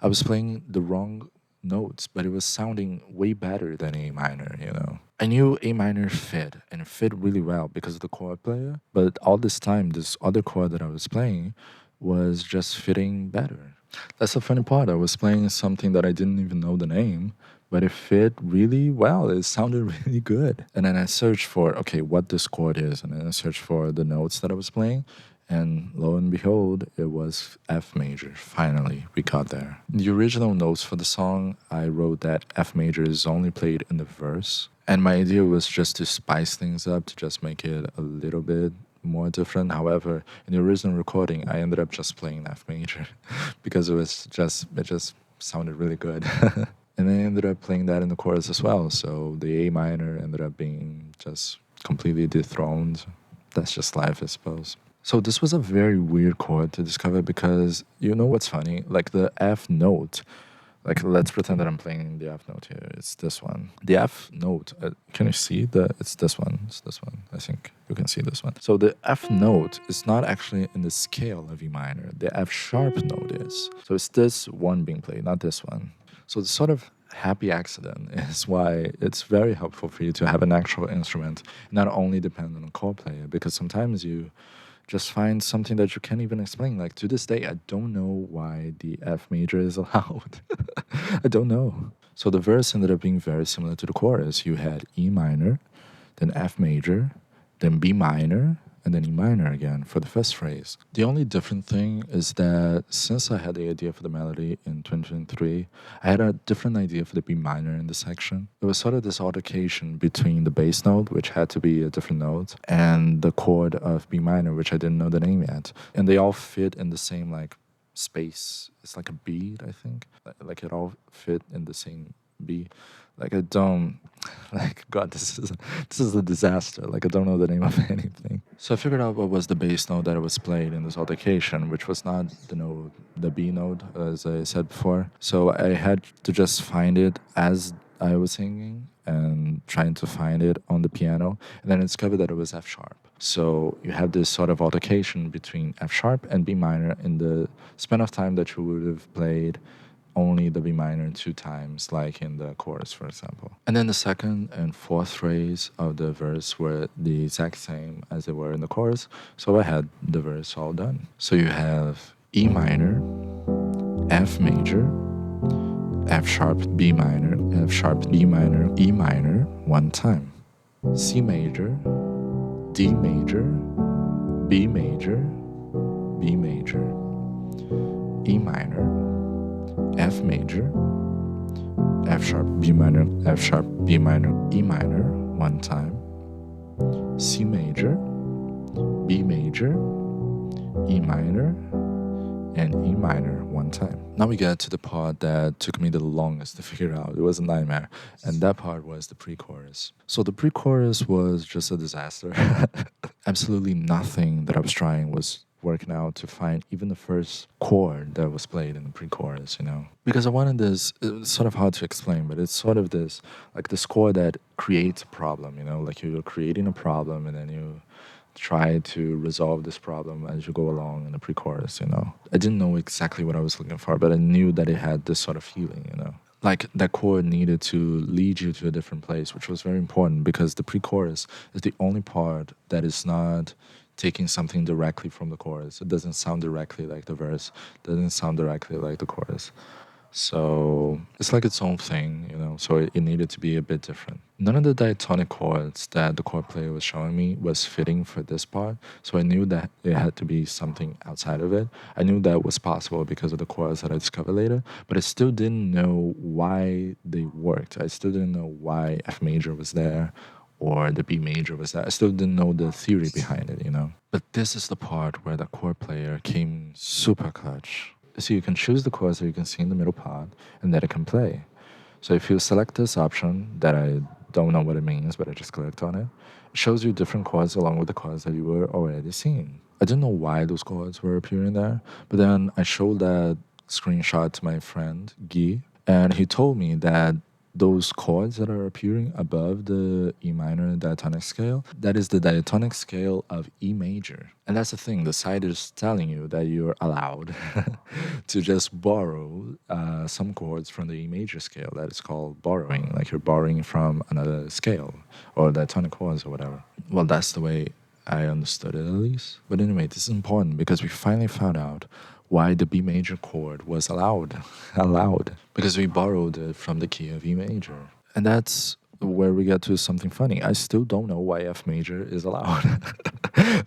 I was playing the wrong notes, but it was sounding way better than A minor, you know? I knew A minor fit, and it fit really well because of the chord player, but all this time, this other chord that I was playing was just fitting better. That's the funny part. I was playing something that I didn't even know the name, but it fit really well. It sounded really good. And then I searched for, okay, what this chord is, and then I searched for the notes that I was playing, and lo and behold, it was F major. Finally, we got there. The original notes for the song, I wrote that F major is only played in the verse, And my idea was just to spice things up, to just make it a little bit more different. However, in the original recording, I ended up just playing F major because it just sounded really good. And I ended up playing that in the chorus as well. So the A minor ended up being just completely dethroned. That's just life, I suppose. So this was a very weird chord to discover because you know what's funny? Like the F note, like let's pretend that I'm playing the F note here. It's this one. The F note, can you see that? It's this one. It's this one. I think you can see this one. So the F note is not actually in the scale of E minor. The F sharp note is. So it's this one being played, not this one. So the sort of happy accident is why it's very helpful for you to have an actual instrument, not only depend on a chord player, because sometimes you just find something that you can't even explain. Like to this day, I don't know why the F major is allowed. I don't know. So the verse ended up being very similar to the chorus. You had E minor, then F major, then B minor, and then E minor again for the first phrase. The only different thing is that since I had the idea for the melody in 2023, I had a different idea for the B minor in the section. It was sort of this altercation between the bass note, which had to be a different note, and the chord of B minor, which I didn't know the name yet. And they all fit in the same like space. It's like a beat, I think. Like it all fit in the same beat. Like I don't like God, this is a disaster. Like I don't know the name of anything. So I figured out what was the bass note that was played in this altercation, which was not the note, the B note, as I said before. So I had to just find it as I was singing and trying to find it on the piano, and then I discovered that it was F sharp. So you have this sort of altercation between F sharp and B minor in the span of time that you would have played only the B minor 2 times, like in the chorus, for example. And then the second and fourth phrase of the verse were the exact same as they were in the chorus, so I had the verse all done. So you have E minor, F major, F sharp, B minor, F sharp, B minor, E minor 1 time, C major, D major, B major, B major, E minor, F major, F sharp, B minor, F sharp, B minor, E minor 1 time, C major, B major, E minor, and E minor 1 time. Now we get to the part that took me the longest to figure out. It was a nightmare. And that part was the pre-chorus. So the pre-chorus was just a disaster. Absolutely nothing that I was trying was working out to find even the first chord that was played in the pre-chorus, you know? Because I wanted this, it's sort of hard to explain, but it's sort of this, like this chord that creates a problem, you know? Like you're creating a problem and then you try to resolve this problem as you go along in the pre-chorus, you know? I didn't know exactly what I was looking for, but I knew that it had this sort of feeling, you know? Like that chord needed to lead you to a different place, which was very important because the pre-chorus is the only part that is not taking something directly from the chorus. It doesn't sound directly like the verse, doesn't sound directly like the chorus. So it's like its own thing, you know, so it needed to be a bit different. None of the diatonic chords that the chord player was showing me was fitting for this part, so I knew that it had to be something outside of it. I knew that was possible because of the chords that I discovered later, but I still didn't know why they worked. I still didn't know why F major was there or the B major was there. I still didn't know the theory behind it, you know. But this is the part where the chord player came super clutch. So you can choose the chords that you can see in the middle part and that it can play. So if you select this option that I don't know what it means, but I just clicked on it, it shows you different chords along with the chords that you were already seeing. I didn't know why those chords were appearing there, but then I showed that screenshot to my friend, Guy, and he told me that those chords that are appearing above the E minor diatonic scale, that is the diatonic scale of E major. And that's the thing, the site is telling you that you're allowed to just borrow some chords from the E major scale. That is called borrowing, like you're borrowing from another scale or diatonic chords or whatever. Well, that's the way I understood it at least. But anyway, this is important because we finally found out why the B major chord was allowed, because we borrowed it from the key of E major. And that's where we get to something funny. I still don't know why F major is allowed.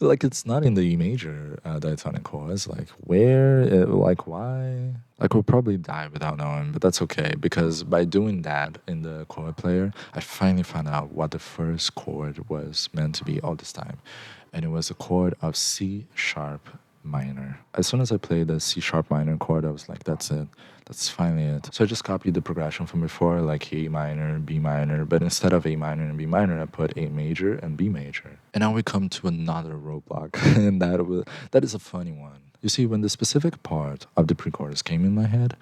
Like it's not in the E major diatonic chords. Like where? Like why? Like we'll probably die without knowing, but that's okay because by doing that in the chord player, I finally found out what the first chord was meant to be all this time, and it was a chord of C sharp minor. As soon as I played the C sharp minor chord, I was like, that's it. That's finally it. So I just copied the progression from before, like A minor, B minor, but instead of A minor and B minor, I put A major and B major. And now we come to another roadblock, and that is a funny one. You see, when the specific part of the pre-chorus came in my head,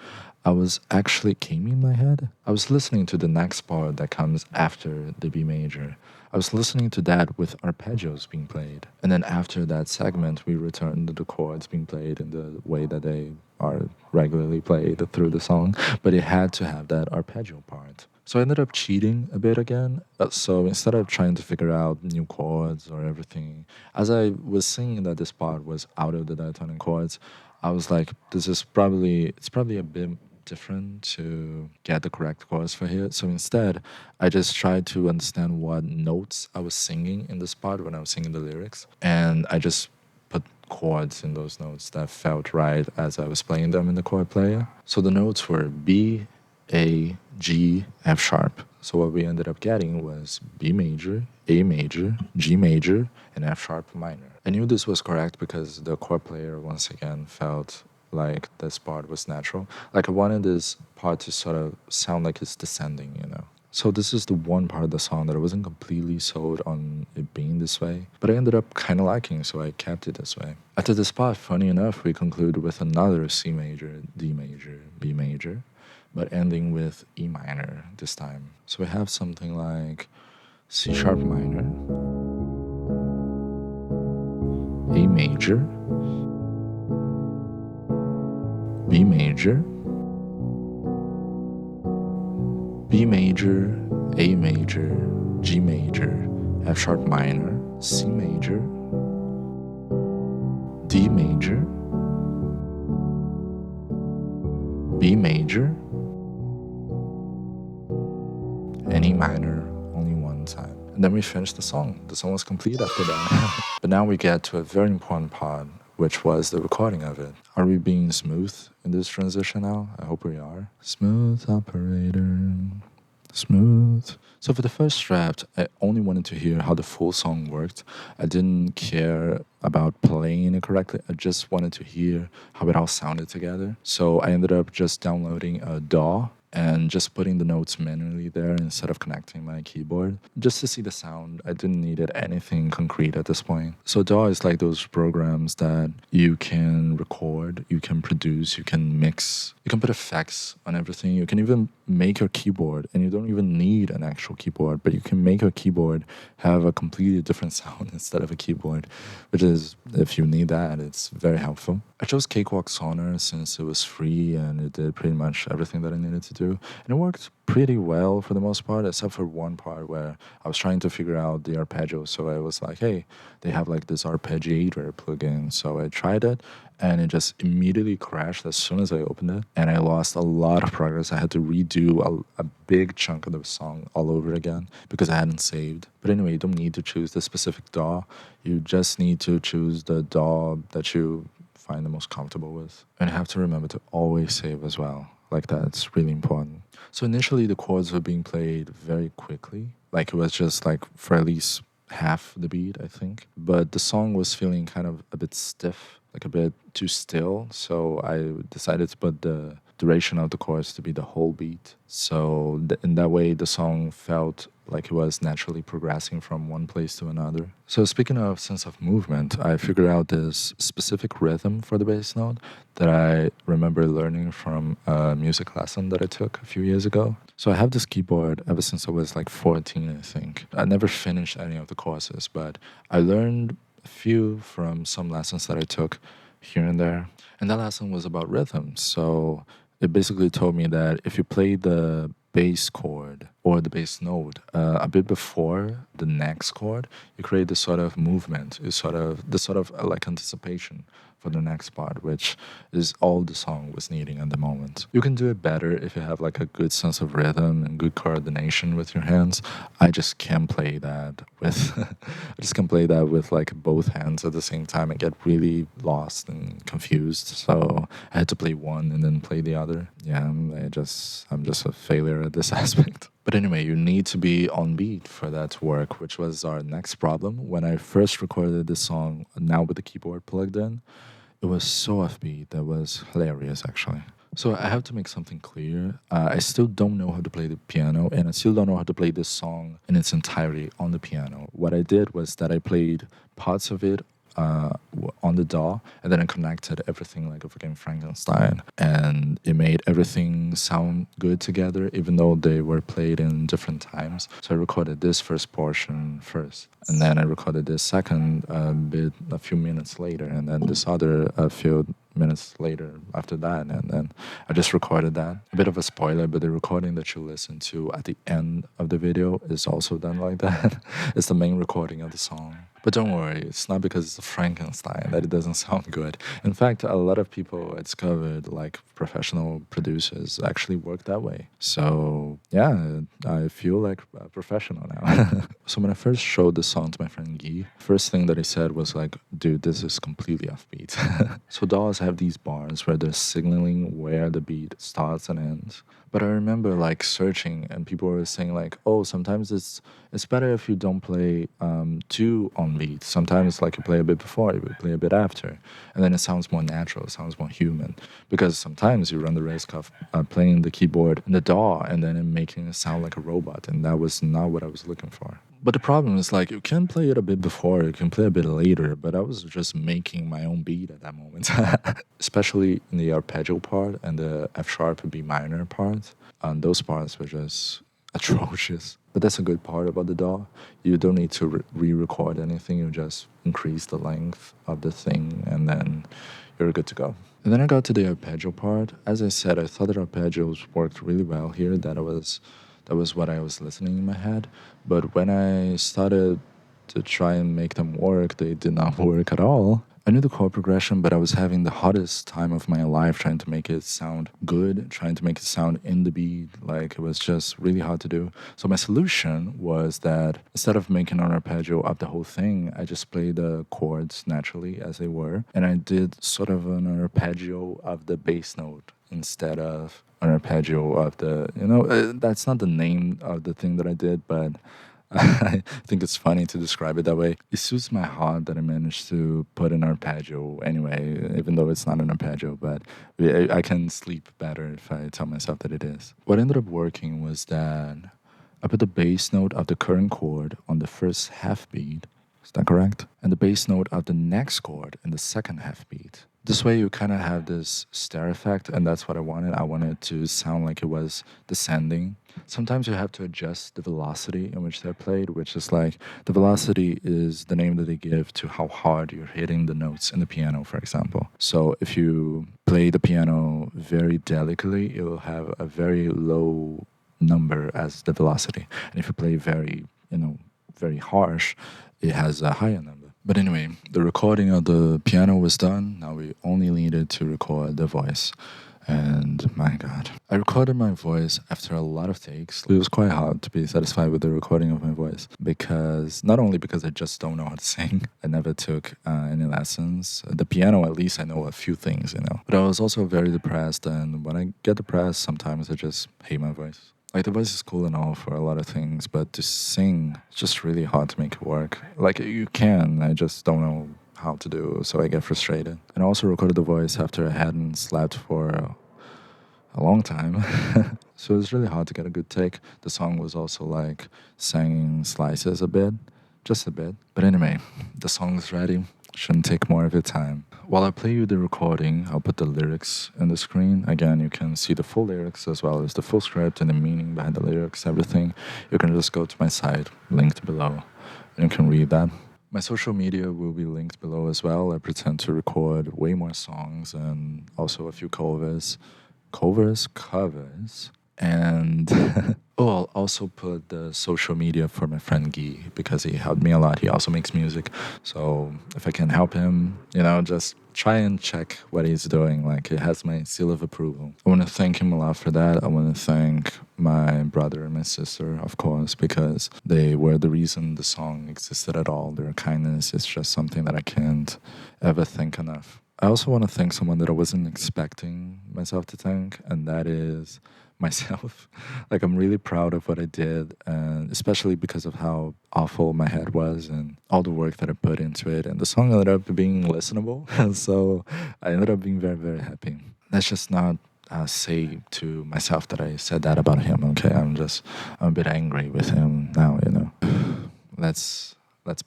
I was listening to the next part that comes after the B major. I was listening to that with arpeggios being played. And then after that segment, we returned to the chords being played in the way that they are regularly played through the song. But it had to have that arpeggio part. So I ended up cheating a bit again. So instead of trying to figure out new chords or everything, as I was singing that this part was out of the diatonic chords, I was like, it's probably a bit different to get the correct chords for here. So instead, I just tried to understand what notes I was singing in this part when I was singing the lyrics. And I just put chords in those notes that felt right as I was playing them in the chord player. So the notes were B, A, G, F sharp. So what we ended up getting was B major, A major, G major, and F sharp minor. I knew this was correct because the chord player once again felt like this part was natural. Like I wanted this part to sort of sound like it's descending, you know. So this is the one part of the song that I wasn't completely sold on it being this way, but I ended up kind of liking, so I kept it this way. After this part, funny enough, we conclude with another C major, D major, B major, but ending with E minor this time. So we have something like C sharp minor, A major, B major, B major, A major, G major, F sharp minor, C major, D major, B major, and E minor only one time. And then we finished the song. The song was complete after that. But now we get to a very important part, which was the recording of it. Are we being smooth in this transition now? I hope we are. Smooth operator, smooth. So for the first draft, I only wanted to hear how the full song worked. I didn't care about playing it correctly. I just wanted to hear how it all sounded together. So I ended up just downloading a DAW and just putting the notes manually there instead of connecting my keyboard just to see the sound. I didn't need it anything concrete at this point. So DAW is like those programs that you can record, you can produce, you can mix, you can put effects on everything. You can even make your keyboard, and you don't even need an actual keyboard, but you can make your keyboard have a completely different sound instead of a keyboard, which is, if you need that, it's very helpful. I chose Cakewalk Sonar since it was free and it did pretty much everything that I needed to do. And it worked pretty well for the most part, except for one part where I was trying to figure out the arpeggio. So I was like, hey, they have like this arpeggiator plugin. So I tried it and it just immediately crashed as soon as I opened it. And I lost a lot of progress. I had to redo a big chunk of the song all over again because I hadn't saved. But anyway, you don't need to choose the specific DAW. You just need to choose the DAW that you find the most comfortable with. And you have to remember to always save as well. Like that's really important. So initially the chords were being played very quickly. Like it was just like for at least half the beat, I think. But the song was feeling kind of a bit stiff, like a bit too still. So I decided to put the duration of the chorus to be the whole beat. So in that way, the song felt like it was naturally progressing from one place to another. So speaking of sense of movement, I figured out this specific rhythm for the bass note that I remember learning from a music lesson that I took a few years ago. So I have this keyboard ever since I was like 14, I think. I never finished any of the courses, but I learned a few from some lessons that I took here and there. And that lesson was about rhythm. So it basically told me that if you play the bass chord or the bass note, a bit before the next chord, you create this sort of movement, this sort of like anticipation for the next part, which is all the song was needing at the moment. You can do it better if you have like a good sense of rhythm and good coordination with your hands. I just can't play that with I just can't play that with like both hands at the same time. I get really lost and confused. So I had to play one and then play the other. Yeah, I'm just a failure at this aspect. But anyway, you need to be on beat for that to work, which was our next problem. When I first recorded this song, now with the keyboard plugged in, it was so offbeat. That was hilarious, actually. So I have to make something clear. I still don't know how to play the piano, and I still don't know how to play this song in its entirety on the piano. What I did was that I played parts of it on the DAW, and then I connected everything like a freaking Frankenstein, and it made everything sound good together, even though they were played in different times. So I recorded this first portion first, and then I recorded this second bit a few minutes later, and then this other a few minutes later after that, and then I just recorded that. A bit of a spoiler, but the recording that you listen to at the end of the video is also done like that. It's the main recording of the song. But don't worry, it's not because it's a Frankenstein that it doesn't sound good. In fact, a lot of people I discovered, like professional producers, actually work that way. So yeah, I feel like a professional now. So when I first showed the song to my friend Guy, first thing that he said was like, dude, this is completely offbeat. So DAWs have these bars where they're signaling where the beat starts and ends. But I remember like searching and people were saying like, oh, sometimes it's better if you don't play too on beat. Sometimes like you play a bit before, you play a bit after, and then it sounds more natural, it sounds more human. Because sometimes you run the risk of playing the keyboard in the DAW and then it making it sound like a robot, and that was not what I was looking for. But the problem is like you can play it a bit before, you can play a bit later, but I was just making my own beat at that moment. Especially in the arpeggio part and the F sharp B minor part. Those parts were just atrocious. But that's a good part about the DAW. You don't need to re-record anything, you just increase the length of the thing and then you're good to go. And then I got to the arpeggio part. As I said, I thought that arpeggios worked really well here, that was what I was listening in my head. But when I started to try and make them work, they did not work at all. I knew the chord progression, but I was having the hottest time of my life trying to make it sound good, trying to make it sound in the beat. Like, it was just really hard to do. So my solution was that instead of making an arpeggio of the whole thing, I just played the chords naturally as they were. And I did sort of an arpeggio of the bass note instead of an arpeggio of that's not the name of the thing that I did, but I think it's funny to describe it that way. It suits my heart that I managed to put an arpeggio anyway, even though it's not an arpeggio, but I can sleep better if I tell myself that it is. What ended up working was that I put the bass note of the current chord on the first half beat. Is that correct? And the bass note of the next chord in the second half beat. This way you kind of have this stair effect, and that's what I wanted. I wanted to sound like it was descending. Sometimes you have to adjust the velocity in which they're played, which is like the velocity is the name that they give to how hard you're hitting the notes in the piano, for example. So if you play the piano very delicately, it will have a very low number as the velocity. And if you play very harsh, it has a higher number. But anyway, the recording of the piano was done. Now we only needed to record the voice. And my God, I recorded my voice after a lot of takes. It was quite hard to be satisfied with the recording of my voice because not only because I just don't know how to sing, I never took any lessons. The piano, at least I know a few things, But I was also very depressed, and when I get depressed, sometimes I just hate my voice. Like, the voice is cool and all for a lot of things, but to sing, it's just really hard to make it work. Like, you can, I just don't know how to do, so I get frustrated. And I also recorded the voice after I hadn't slept for a long time. So it was really hard to get a good take. The song was also like sang slices a bit, just a bit. But anyway, the song's ready. Shouldn't take more of your time. While I play you the recording, I'll put the lyrics in the screen. Again, you can see the full lyrics as well as the full script and the meaning behind the lyrics, everything. You can just go to my site, linked below, and you can read that. My social media will be linked below as well. I pretend to record way more songs and also a few covers. And Oh, I'll also put the social media for my friend Guy because he helped me a lot. He also makes music. So if I can help him, just try and check what he's doing. Like, it has my seal of approval. I want to thank him a lot for that. I want to thank my brother and my sister, of course, because they were the reason the song existed at all. Their kindness is just something that I can't ever thank enough. I also want to thank someone that I wasn't expecting myself to thank, and that is myself. Like, I'm really proud of what I did, and especially because of how awful my head was and all the work that I put into it. And the song ended up being listenable, so I ended up being very, very happy. Let's just not say to myself that I said that about him. Okay, I'm a bit angry with him now. Let's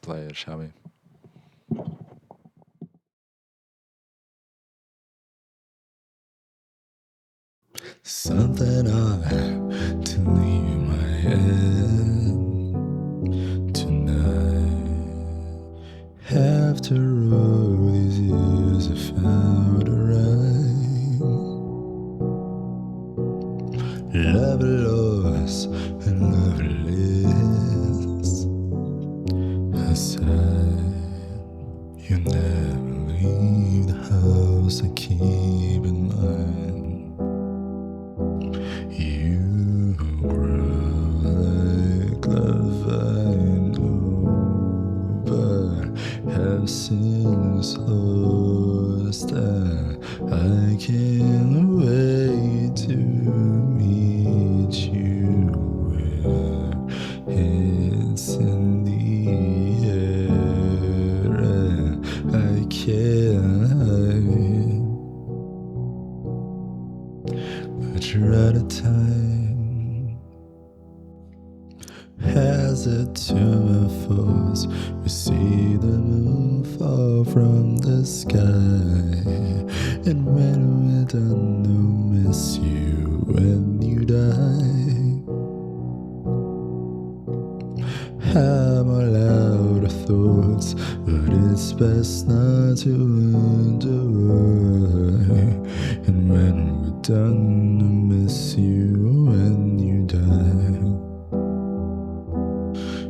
play it, shall we? Something hard to leave my head tonight. After all these years, I found a rhyme. Love lost and loveless. Aside, you never leave the house. I keep in mind. You grow like love I know, but have since lost. I can't wait to meet you where it's in the air, and I can't hide it. But you're out of time. As it to my foes, we see the moon fall from the sky. And when we're done, I'll miss you when you die. I'm all out of thoughts, but it's best not to endure. And when we're done, I'll miss you when you die.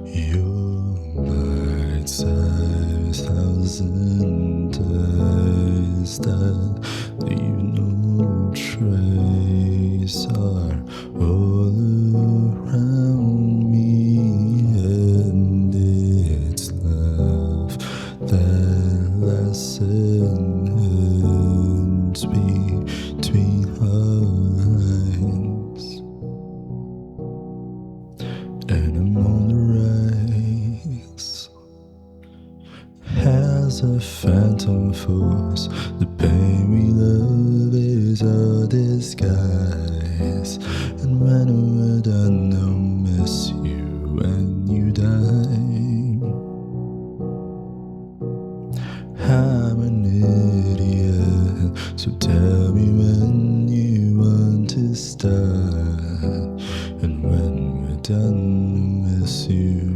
You're my size, thousand eyes that leave no trace are all around me, and it's love that lasts and ends between our lines. And I'm on the rise. As a phantom force, the pain we love is our disguise. And when we're done, I'll miss you when you die. I'm an idiot, so tell me when you want to start. And when we're done, I'll miss you